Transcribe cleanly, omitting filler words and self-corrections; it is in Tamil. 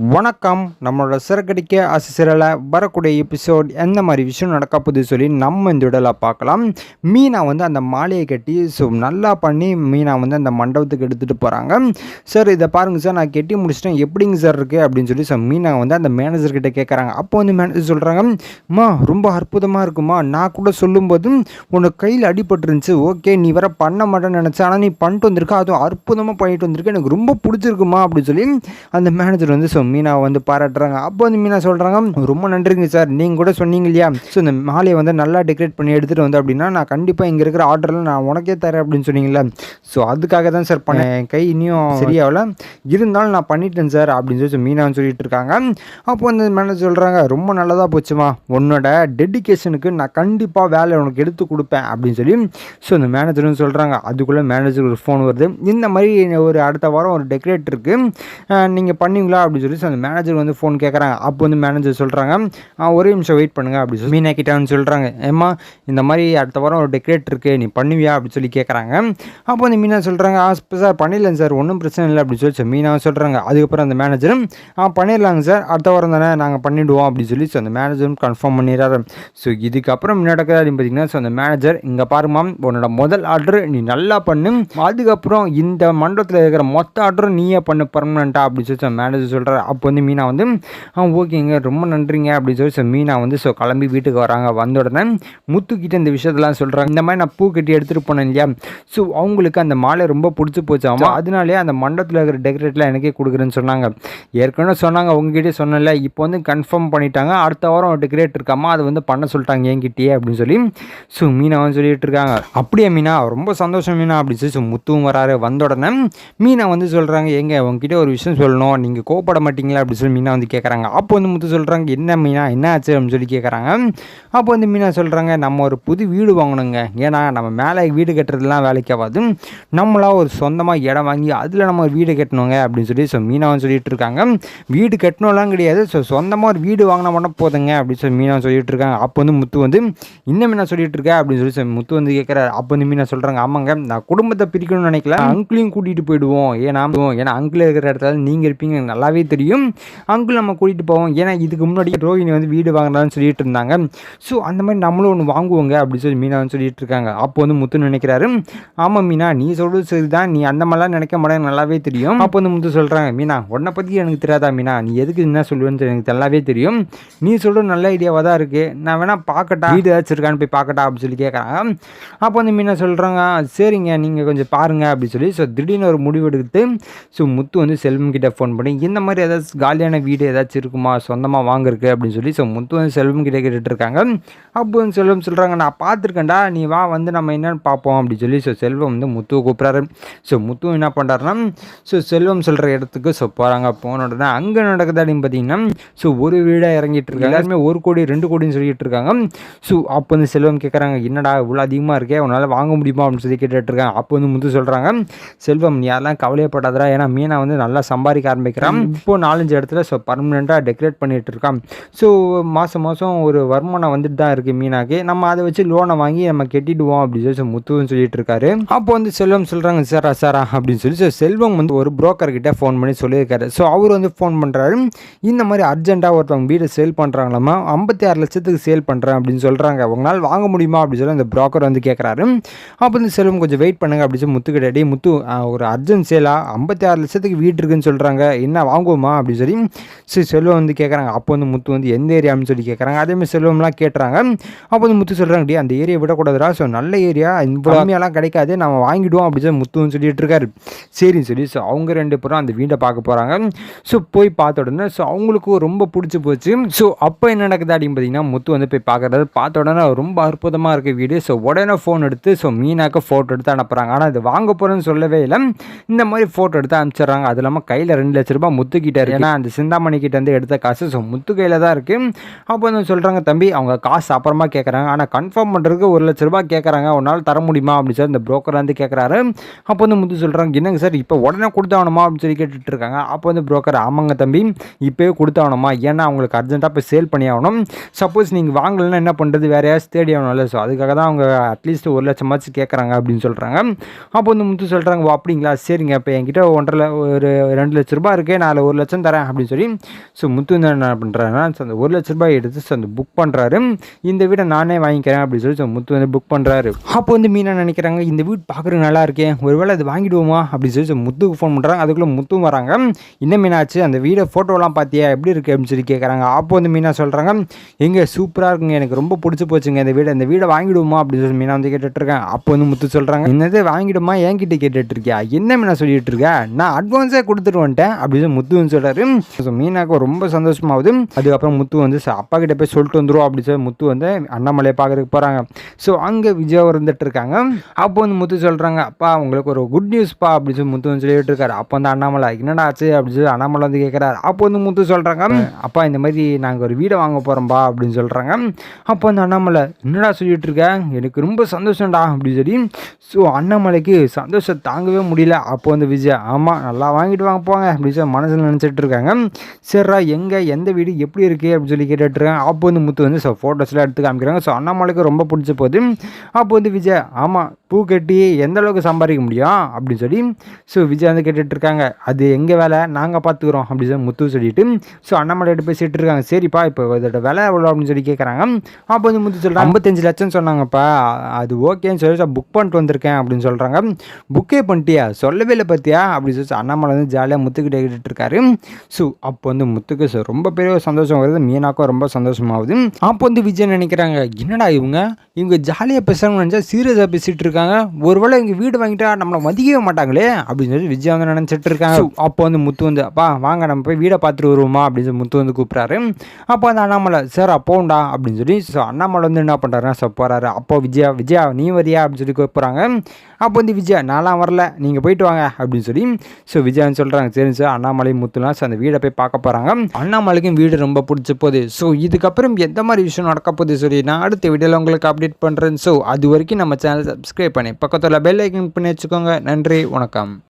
வணக்கம். நம்மளோட சிறகடிக்க ஆசிரியரில் வரக்கூடிய எபிசோட் எந்த மாதிரி விஷயம் நடக்க போகுது சொல்லி நம்ம இந்த இடத்துல பார்க்கலாம். மீனா வந்து அந்த மாலையை கட்டி நல்லா பண்ணி மீனா வந்து அந்த மண்டபத்துக்கு எடுத்துகிட்டு போகிறாங்க. சார் இதை பாருங்கள் சார், நான் கட்டி முடிச்சிட்டேன், எப்படிங்க சார் இருக்குது அப்படின்னு சொல்லி மீனா வந்து அந்த மேனேஜர்கிட்ட கேட்குறாங்க. அப்போ வந்து மேனேஜர் சொல்கிறாங்க, அம்மா ரொம்ப அற்புதமாக இருக்குமா, நான் கூட சொல்லும்போது உனக்கு கையில் அடிபட்டுருந்துச்சு, ஓகே நீ வர பண்ண மாட்டேன்னு நினச்சேன், ஆனால் நீ பண்ணிட்டு வந்திருக்க, அதுவும் அற்புதமாக பண்ணிட்டு வந்திருக்க, எனக்கு ரொம்ப பிடிச்சிருக்குமா அப்படின்னு சொல்லி அந்த மேனேஜர் வந்து மீனா வந்து பாராட்டுறாங்க. அப்போ வந்து மீனா சொல்கிறாங்க, ரொம்ப நன்றிங்க சார், நீங்கள் கூட சொன்னீங்க இல்லையா, ஸோ இந்த மாலையை வந்து நல்லா டெக்கரேட் பண்ணி எடுத்துகிட்டு வந்து அப்படின்னா நான் கண்டிப்பாக இங்கே இருக்கிற ஆர்டரில் நான் உனக்கே தரேன் அப்படின்னு சொன்னீங்களா, ஸோ அதுக்காக தான் சார் பண்ணேன், கை இன்னும் சரியாகல, இருந்தாலும் நான் பண்ணிட்டேன் சார் அப்படின்னு சொல்லி மீனான்னு சொல்லிட்டு இருக்காங்க. அப்போ வந்து மேனேஜர் சொல்கிறாங்க, ரொம்ப நல்லதாக போச்சுமா, உன்னோட டெடிக்கேஷனுக்கு நான் கண்டிப்பாக வேலை உனக்கு எடுத்து கொடுப்பேன் அப்படின்னு சொல்லி ஸோ இந்த மேனேஜர்னு சொல்கிறாங்க. அதுக்குள்ளே மேனேஜருக்கு ஒரு ஃபோன் வருது, இந்த மாதிரி ஒரு அடுத்த வாரம் ஒரு டெக்கரேட் இருக்குது, நீங்கள் பண்ணுவீங்களா அப்படின்னு சொல்லி அந்த மேனேஜர் வந்து ஃபோன் கேட்குறாங்க. அப்போ வந்து மேனேஜர் சொல்கிறாங்க, ஒரே நிமிஷம் வெயிட் பண்ணுங்கள் அப்படின்னு சொல்லி மீனா கிட்டான்னு சொல்கிறாங்க. ஏம்மா இந்த மாதிரி அடுத்த வாரம் ஒரு டெக்கரேட் இருக்குது, நீ பண்ணுவியா அப்படின்னு சொல்லி கேட்குறாங்க. அப்போ வந்து மீனா சொல்கிறாங்க, சார் பண்ணிடலாம் சார், ஒன்றும் பிரச்சனை இல்லை அப்படின்னு சொல்லி மீனா சொல்கிறாங்க. அதுக்கப்புறம் அந்த மேனேஜரும் பண்ணிடலாங்க சார், அடுத்த வாரம் தானே நாங்கள் பண்ணிவிடுவோம் அப்படின்னு சொல்லி அந்த மேனேஜரும் கன்ஃபார்ம் பண்ணிடுறாரு. ஸோ இதுக்கப்புறம் என்ன நடக்குது அப்படின்னு பார்த்தீங்கன்னா, அந்த மேனேஜர் இங்கே பாருமா, உன்னோட முதல் ஆர்டர் நீ நல்லா பண்ணு, அதுக்கப்புறம் இந்த மண்டபத்தில் இருக்கிற மொத்த ஆர்டரும் நீயே பண்ணு பர்மனெண்ட்டாக அப்படின்னு சொல்லி மேனேஜர் சொல்கிறார். அப்போ வந்து மீனா வந்து ஓகேங்க ரொம்ப நன்றிங்க அப்படின்னு சொல்லி மீனா வந்து கிளம்பி வீட்டுக்கு வராங்க. வந்த உடனே முத்துக்கிட்ட இந்த விஷயத்தெல்லாம் சொல்கிறாங்க. இந்த மாதிரி நான் பூ கட்டி எடுத்துகிட்டு போனேன் இல்லையா, ஸோ அவங்களுக்கு அந்த மாலை ரொம்ப பிடிச்சி போச்சாமா, அதனாலே அந்த மண்டபத்தில் இருக்கிற டெக்கரேட்லாம் எனக்கே கொடுக்குறேன்னு சொன்னாங்க. ஏற்கனவே சொன்னாங்க உங்ககிட்டே சொன்னல, இப்போ வந்து கன்ஃபார்ம் பண்ணிட்டாங்க, அடுத்த வாரம் டெக்கரேட் இருக்காமா, அதை வந்து பண்ண சொல்லிட்டாங்க என்கிட்டயே அப்படின்னு சொல்லி மீனா வந்து சொல்லிட்டு இருக்காங்க. அப்படியே மீனா ரொம்ப சந்தோஷம் மீனா அப்படின்னு சொல்லி முத்துவும் வராரு. வந்த உடனே மீனா வந்து சொல்கிறாங்க, எங்க உங்ககிட்ட ஒரு விஷயம் சொல்லணும், நீங்கள் கோப்பட மாட்டீங்களா அப்படின்னு சொல்லி மீனா வந்து கேட்குறாங்க. அப்போ வந்து முத்து சொல்கிறாங்க, என்ன மீனா என்ன ஆச்சு அப்படின்னு சொல்லி கேட்குறாங்க. அப்போ வந்து மீனா சொல்கிறாங்க, நம்ம ஒரு புது வீடு வாங்கணுங்க, ஏன்னா நம்ம மேலே வீடு கட்டுறதுலாம் வேலைக்கு ஆகாது, நம்மளா ஒரு சொந்தமாக இடம் வாங்கி அதில் நம்ம ஒரு வீடு கட்டணுங்க அப்படின்னு சொல்லி மீனா வந்து சொல்லிட்டு இருக்காங்க. வீடு கட்டணும்லாம் கிடையாது, சொந்தமாக ஒரு வீடு வாங்கினா மட்டும் போதுங்க அப்படின்னு சொல்லி மீனா சொல்லிட்டு இருக்காங்க. அப்போ வந்து முத்து வந்து இன்னும் மீனா சொல்லிட்டு இருக்கேன் அப்படின்னு சொல்லி முத்து வந்து கேட்குறாரு. அப்போ வந்து மீனா சொல்கிறாங்க, ஆமாங்க நான் குடும்பத்தை பிரிக்கணும்னு நினைக்கல, அங்கிளையும் கூட்டிகிட்டு போயிடுவோம், ஏன்னா அங்கிள் இருக்கிற இடத்துல நீங்கள் இருப்பீங்க நல்லாவே தெரியும், அங்கிள் நம்ம கூட்டிகிட்டு போவோம், ஏன்னா இதுக்கு முன்னாடி ரோஹிணி வந்து வீடு வாங்கினான்னு சொல்லிட்டு இருந்தாங்க, ஸோ அந்த மாதிரி நம்மளும் ஒன்று வாங்குவோங்க அப்படின்னு சொல்லி மீனா வந்து சொல்லிட்டு இருக்காங்க. அப்போ வந்து முத்து நினைக்கிறாரு, ஆமாம் மீனா நீ சொல்கிறது சரிதான், நீ அந்த மாதிரிலாம் நினைக்க மாட்டேங்க நல்லாவே தெரியும். அப்போ வந்து முத்து சொல்கிறாங்க, மீனா உன்னை பற்றி எனக்கு தெரியாதா மீனா, நீ எதுக்கு என்ன சொல்லுவேன்னு எனக்கு நல்லாவே தெரியும், நீ சொல்கிறது நல்ல ஐடியாவாக தான் இருக்குது, நான் வேணா பார்க்கட்டா, வீடு ஏதாச்சும் இருக்கான்னு போய் பார்க்கட்டா அப்படின்னு சொல்லி கேட்குறாங்க. அப்போ வந்து மீனா சொல்கிறாங்க, சரிங்க நீங்கள் கொஞ்சம் பாருங்கள் அப்படின்னு சொல்லி திடீர்னு ஒரு முடிவு எடுத்து முத்து வந்து செல்வம் கிட்ட ஃபோன் பண்ணி, இந்த மாதிரி ஏதாச்சும் காலியான வீடு ஏதாச்சும் இருக்குமா சொந்தமாக வாங்கிருக்கு அப்படின்னு சொல்லி முத்து வந்து செல்வம் கிட்ட கேட்டுட்டு இருக்காங்க. அப்போ வந்து செல்வம் சொல்கிறாங்க, நான் பார்த்துருக்கேன்டா, நீ வா வந்து நம்ம என்னென்னு பார்ப்போம் அப்படின்னு சொல்லி செல்வம் வந்து முத்துவை கூப்பிட்றாரு. முத்து என்ன பண்ணுறாருன்னா செல்வம் சொல்கிற இடத்துக்கு போகிறாங்க. போன உடனே அங்கே நடக்குது அப்படின்னு பார்த்தீங்கன்னா ஒரு வீடாக இறங்கிட்டு இருக்காங்க, எல்லாருமே 1 கோடி 2 கோடின்னு சொல்லிட்டு இருக்காங்க. அப்போ வந்து செல்வம் கேட்குறாங்க, என்னடா இவ்வளோ அதிகமாக இருக்கே, உன்னால் வாங்க முடியுமா அப்படின்னு சொல்லி கேட்டுட்டு இருக்காங்க. அப்போ வந்து முத்து சொல்கிறாங்க, செல்வம் நீ யாரெல்லாம் கவலையப்படாதரா, ஏன்னா மீனா வந்து நல்லா சம்பாதிக்க ஆரம்பிக்கிறான், இப்போ 4-5 இடத்துல பர்மனெண்ட்டாக டெக்கரேட் பண்ணிகிட்டு இருக்கான், மாதம் ஒரு வருமானம் வந்துட்டு தான் இருக்குது மீனாக்கு, நம்ம அதை வச்சு லோனை வாங்கி நம்ம கட்டிடுவோம் அப்படின்னு சொல்லி முத்துன்னு சொல்லிட்டு இருக்காரு. அப்போ வந்து செல்வம் சொல்கிறாங்க, சாரா அப்படின்னு சொல்லி செல்வம் வந்து ஒரு புரோக்கர் கிட்ட ஃபோன் பண்ணி சொல்லியிருக்காரு. அவர் வந்து ஃபோன் பண்ணுறாரு, இந்த மாதிரி அர்ஜென்ட்டாக ஒருத்தவங்க வீடு சேல் பண்ணுறாங்களாமா, 56 லட்சத்துக்கு சேல் பண்ணுறேன் அப்படின்னு சொல்கிறாங்க, உங்களால் வாங்க முடியுமா அப்படின்னு சொல்லி அந்த புரோக்கர் வந்து கேட்குறாரு. அப்போ வந்து செல்வம் கொஞ்சம் வெயிட் பண்ணுங்க அப்படின்னு சொல்லி முத்து கிட்டே, முத்து ஒரு அர்ஜென்ட் சேலா 56 லட்சத்துக்கு வீடு இருக்குன்னு சொல்கிறாங்க, என்ன வாங்குவோமா அப்படின்னு சொல்லி செல்வம் வந்து கேட்குறாங்க. அப்போ வந்து முத்து வந்து எந்த ஏரியான்னு சொல்லி கேட்குறாங்க. அதேமாதிரி செல்வம்லாம் கேட்டுறாங்க. அப்போ வந்து முத்து சொல்கிறாங்க, டி அந்த ஏரியா விடக்கூடாதுரா, நல்ல ஏரியா, இவ்வளோ கம்மியெல்லாம் கிடைக்காது, நம்ம வாங்கிடுவோம் அப்படின்னு சொல்லி முத்துன்னு சொல்லிட்டு இருக்காரு. சரின்னு சொல்லி அவங்க 2 பேரும் அந்த வீடை பார்க்க போகிறாங்க. போய் பார்த்த உடனே அவங்களுக்கும் ரொம்ப பிடிச்சி போச்சு. அப்போ என்ன நடக்குது அப்படின்னு பார்த்தீங்கன்னா, முத்து வந்து போய் பார்க்குறது, பார்த்த உடனே ரொம்ப அற்புதமாக இருக்குது வீடு. உடனே ஃபோன் எடுத்து மீனாக்கு ஃபோட்டோ எடுத்து அனுப்புகிறாங்க. ஆனால் இது வாங்க போகிறேன்னு சொல்லவே இல்லை, இந்த மாதிரி ஃபோட்டோ எடுத்து அனுப்பிச்சிடுறாங்க. அது இல்லாமல் கையில் 2 லட்ச ரூபாய் முத்துக்கிட்ட இருக்குது, ஏன்னா அந்த சிந்தாமணி கிட்ட இருந்து எடுத்த காசு முத்து கையில் தான் இருக்குது. அப்போ வந்து சொல்கிறாங்க, தம்பி அவங்க காசு அப்புறமா கேட்குறாங்க, ஆனால் கன்ஃபார்ம் பண்ணுறதுக்கு 1 லட்ச ரூபாய் கேட்குறாங்க, உன்னால் தர முடியுமா அப்படின்னு சொல்லி இந்த புரோக்கர் வந்து கேட்குறாரு. அப்போ வந்து முத்து சொல்கிறாங்க, என்னங்க சார் இப்போ உடனே கொடுத்தாகணுமா அப்படின்னு சொல்லி கேட்டுட்டு இருக்காங்க. அப்போ வந்து புரோக்கர், ஆமாங்க தம்பி இப்போயே கொடுத்தாகணுமா, ஏன்னா அவங்களுக்கு அர்ஜென்ட்டாக போய் சேல் பண்ணி ஆகணும், சப்போஸ் நீங்கள் வாங்கலைன்னா என்ன பண்ணுறது, வேறு யாராவது தேடி ஆகணும்ல, அதுக்காக தான் அவங்க அட்லீஸ்ட் 1 லட்சமாச்சும் கேட்குறாங்க அப்படின்னு சொல்கிறாங்க. அப்போ வந்து முத்து சொல்கிறாங்க, ஓ அப்படிங்களா, சரிங்க இப்போ என்கிட்ட 1.5 ஒரு 2 லட்ச ரூபாய் இருக்குது, நான் 1 லட்சம் தரேன் அப்படின்னு சொல்லி முத்து வந்து என்ன பண்ணுறாருன்னா அந்த 1 லட்ச ரூபாய் எடுத்து அந்த புக் பண்ணுறாரு. இந்த வீடை நானே வாங்கிக்கிறேன் அப்படின்னு சொல்லி முத்து வந்து புக் பண்ணுறாரு. அப்போ வந்து மீனா நினைக்கிறாங்க, இந்த வீடு பார்க்குறதுக்கு நல்லா இருக்கே, ஒருவேளை அது வாங்கிடுவோமா அப்படின்னு சொல்லி முத்துக்கு ஃபோன் பண்ணுறாங்க. அதுக்குள்ளே முத்தும் வராங்க. என்ன மீனாச்சு, அந்த வீடை ஃபோட்டோலாம் பார்த்தியா, எப்படி இருக்குது அப்படின்னு சொல்லி கேட்குறாங்க. அப்போ வந்து மீனா சொல்கிறாங்க, எங்கே சூப்பராக இருக்குங்க, எனக்கு ரொம்ப பிடிச்சி போச்சுங்க இந்த வீடை வாங்கிடுவோமா அப்படின்னு சொல்லி மீனா வந்து கேட்டுட்ருக்கேன். அப்போ வந்து முத்து சொல்கிறாங்க, என்னது வாங்கிடுமா, என்கிட்ட கேட்டுட்ருக்கியா, என்ன மீனா சொல்லிட்டு இருக்க, நான் அட்வான்ஸே கொடுத்துட்டு வந்துட்டேன் அப்படின்னு சொல்லி முத்து வந்து சொல்கிறாரு. ஸோ மீனாவுக்கு ரொம்ப சந்தோஷமாகுது. அதுக்கப்புறம் முத்து வந்து அப்பா கிட்ட போய் சொல்லிட்டு வந்துடும் அப்படின்னு சொல்லி முத்து வந்து அண்ணாமலையை பார்க்கறதுக்கு போகிறாங்க. ஸோ அங்கே விஜய் இருந்துட்டு இருக்காங்க. அப்போ வந்து முத்து சொல்கிறாங்க, அப்பா உங்களுக்கு ஒரு குட் நியூஸ்ப்பா அப்படின்னு சொல்லி முத்து வந்து சொல்லிட்டு இருக்காரு. அப்போ வந்து அண்ணாமலை என்னடா ஆச்சு அப்படின்னு சொல்லி அண்ணாமலை வந்து கேட்குறாரு. அப்போ வந்து முத்து சொல்கிறாங்க, அப்பா இந்த மாதிரி நாங்கள் ஒரு வீடை வாங்க போகிறோம்பா அப்படின்னு சொல்கிறாங்க. அப்போ வந்து அண்ணாமலை என்னடா சொல்லிட்டு இருக்கேன், எனக்கு ரொம்ப சந்தோஷம்டா அப்படின்னு சொல்லி ஸோ அண்ணாமலைக்கு சந்தோஷம் தாங்கவே முடியல. அப்போ வந்து விஜய், ஆமாம் நல்லா வாங்கிட்டு வாங்க போங்க அப்படின்னு சொல்லி மனசில் நினச்சிட்டு இருக்காங்க. சரிடா எங்கே எந்த வீடு எப்படி இருக்குது அப்படின்னு சொல்லி கேட்டுட்ருக்காங்க. அப்போ வந்து முத்து வந்து ஃபோட்டோஸ்லாம் எடுத்து காமிக்கிறாங்க. ஸோ அண்ணாமலைக்கு ரொம்ப பிடிச்ச போது அப்போ வந்து விஜய், ஆமாம் பூ கட்டி எந்த அளவுக்கு சம்பாதிக்க முடியும் அப்படின்னு சொல்லி விஜய் வந்து கேட்டுட்ருக்காங்க. அது எங்கள் வேலை, நாங்கள் பார்த்துக்குறோம் அப்படின்னு சொல்லி முத்து சொல்லிட்டு அண்ணாமலையிட்ட பேசிகிட்டு இருக்காங்க. சரிப்பா இப்போ இதோட விலை எவ்வளோ அப்படின்னு சொல்லி கேட்குறாங்க. அப்போ வந்து முத்து சொல்கிறாங்க, 55 லட்சம் சொன்னாங்கப்பா, அது ஓகேன்னு சொல்லி புக் பண்ணிட்டு வந்திருக்கேன் அப்படின்னு சொல்கிறாங்க. புக்கே பண்ணிட்டியா, சொல்லவே இல்லை பார்த்தியா அப்படின்னு சொல்லி அண்ணாமலை வந்து ஜாலியாக முத்துக்கிட்ட கேட்டுட்ருக்காரு. அப்போ வந்து முத்துக்கு ரொம்ப பெரிய சந்தோஷம் வருது. மீனாக்கும் ரொம்ப சந்தோஷமாகுது. அப்போ வந்து விஜய் நினைக்கிறாங்க, என்னடா இவங்க ஜாலியாக பேசுகிறாங்கன்னு நினச்சா சீரியஸாக பேசிகிட்டு இருக்காங்க, ஒருவேளை இங்கே வீடு வாங்கிட்டா நம்மளை மதிக்கவே மாட்டாங்களே அப்படின்னு சொல்லி விஜய் வந்து நினச்சிட்டு இருக்காங்க. அப்போ வந்து முத்து வந்து, அப்பா வாங்க நம்ம போய் வீடை பார்த்துட்டு வருவோமா அப்படின்னு சொல்லி முத்து வந்து கூப்பிட்றாரு. அப்போ வந்து அண்ணாமலை, சார் அப்போண்டா அப்படின்னு சொல்லி அண்ணாமலை வந்து என்ன பண்ணுறாருன்னா போகிறாரு. அப்போ விஜயா நீ வரியா அப்படின்னு சொல்லி கூப்பிட்றாங்க. அப்போ வந்து விஜயா, நான்லாம் வரல, நீங்கள் போயிட்டு வாங்க அப்படின்னு சொல்லி விஜய் வந்து சொல்கிறாங்க. சரி சார் அண்ணாமலை முத்துலாம் அந்த வீடை போய் பார்க்க போகிறாங்க. அண்ணாமலைக்கும் வீடு ரொம்ப பிடிச்ச போகுது. இதுக்கப்புறம் எந்த மாதிரி விஷயம் நடக்க போகுது சொல்லி நான் அடுத்த வீடியோவில் உங்களுக்கு அப்டேட் பண்ணுறேன். அது வரைக்கும் நம்ம சேனல் சப்ஸ்கிரைப் பண்ணி பக்கத்தில் பெல் ஐக்கன் பண்ணி வச்சுக்கோங்க. நன்றி, வணக்கம்.